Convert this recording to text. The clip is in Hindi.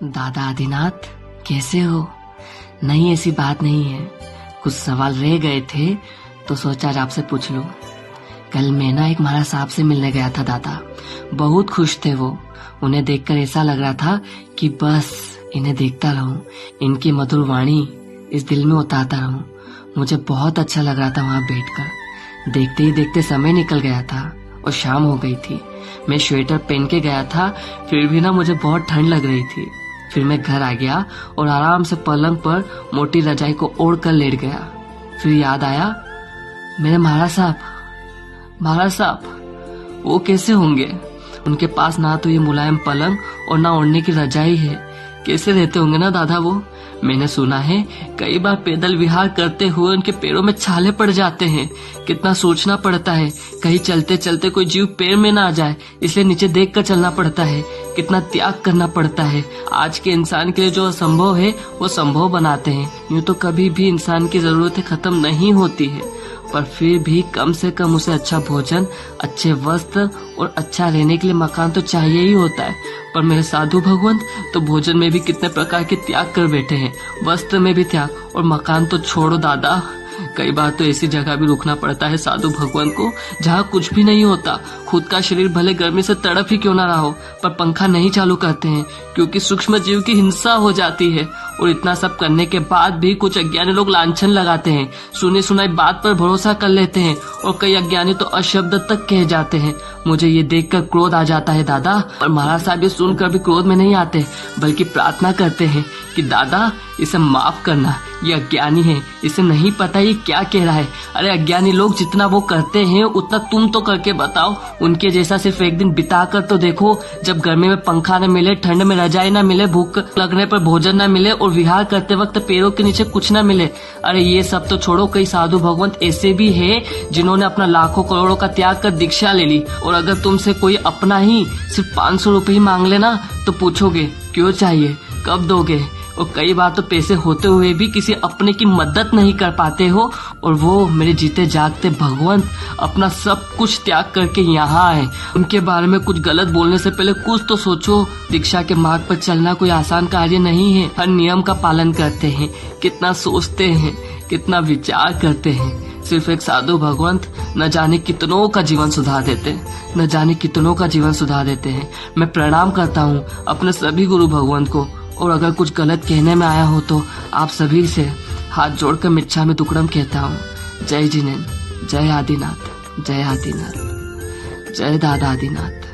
दादा आदिनाथ, कैसे हो? नहीं, ऐसी बात नहीं है। कुछ सवाल रह गए थे तो सोचा आज आपसे पूछ लूं। कल मैं ना एक महाराज साहब से मिलने गया था दादा। बहुत खुश थे वो। उन्हें देखकर ऐसा लग रहा था कि बस इन्हें देखता रहूं, इनकी मधुर वाणी इस दिल में उतारता रहूं। मुझे बहुत अच्छा लग रहा था वहां बैठकर। देखते ही देखते समय निकल गया था और शाम हो गई थी। मैं स्वेटर पहन के गया था, फिर भी ना मुझे बहुत ठंड लग रही थी। फिर मैं घर आ गया और आराम से पलंग पर मोटी रजाई को ओढ़ कर लेट गया। फिर याद आया, मेरे महाराज साहब वो कैसे होंगे? उनके पास ना तो ये मुलायम पलंग और ना ओढ़ने की रजाई है। कैसे रहते होंगे ना दादा वो? मैंने सुना है कई बार पैदल विहार करते हुए उनके पैरों में छाले पड़ जाते हैं। कितना सोचना पड़ता है, कहीं चलते चलते कोई जीव पैर में ना आ जाए, इसलिए नीचे देख कर चलना पड़ता है। कितना त्याग करना पड़ता है। आज के इंसान के लिए जो असंभव है वो संभव बनाते हैं। यूं तो कभी भी इंसान की जरूरतें खत्म नहीं होती है, पर फिर भी कम से कम उसे अच्छा भोजन, अच्छे वस्त्र और अच्छा रहने के लिए मकान तो चाहिए ही होता है। पर मेरे साधु भगवंत तो भोजन में भी कितने प्रकार के त्याग कर बैठे हैं, वस्त्र में भी त्याग, और मकान तो छोड़ो दादा, कई बार तो ऐसी जगह भी रुकना पड़ता है साधु भगवान को जहाँ कुछ भी नहीं होता। खुद का शरीर भले गर्मी से तड़प ही क्यों ना रहा हो, पर पंखा नहीं चालू करते हैं क्योंकि सूक्ष्म जीव की हिंसा हो जाती है। और इतना सब करने के बाद भी कुछ अज्ञानी लोग लांछन लगाते हैं, सुनी सुनाई बात पर भरोसा कर लेते हैं, और कई अज्ञानी तो अशब्द तक कह जाते हैं। मुझे ये देखकर क्रोध आ जाता है दादा। और महाराज साहब ये सुनकर भी क्रोध में नहीं आते, बल्कि प्रार्थना करते हैं कि दादा इसे माफ करना, ये अज्ञानी है, इसे नहीं पता ये क्या कह रहा है। अरे अज्ञानी लोग जितना वो करते हैं उतना तुम तो करके बताओ। उनके जैसा सिर्फ एक दिन बिता कर तो देखो। जब गर्मी में पंखा न मिले, ठंड में रजाई न मिले, भूख लगने पर भोजन न मिले और विहार करते वक्त पैरों के नीचे कुछ न मिले। अरे ये सब तो छोड़ो, कई साधु भगवंत ऐसे भी है जिन्होंने अपना लाखों करोड़ों का त्याग कर दीक्षा ले ली। और अगर तुमसे कोई अपना ही सिर्फ 500 रुपए ही मांग लेना तो पूछोगे क्यों चाहिए, कब दोगे? और कई बार तो पैसे होते हुए भी किसी अपने की मदद नहीं कर पाते हो। और वो मेरे जीते जागते भगवंत अपना सब कुछ त्याग करके यहाँ आए। उनके बारे में कुछ गलत बोलने से पहले कुछ तो सोचो। दीक्षा के मार्ग पर चलना कोई आसान कार्य नहीं है। हर नियम का पालन करते हैं, कितना सोचते हैं, कितना विचार करते हैं। सिर्फ एक साधु भगवंत न जाने कितनों का जीवन सुधार देते हैं, न जाने कितनों का जीवन सुधार देते हैं। मैं प्रणाम करता हूँ अपने सभी गुरु भगवंत को। और अगर कुछ गलत कहने में आया हो तो आप सभी से हाथ जोड़कर मिच्छा में दुक्कड़म कहता हूँ। जय जिनेन्द्र, जय आदिनाथ, जय आदिनाथ, जय दादा आदिनाथ।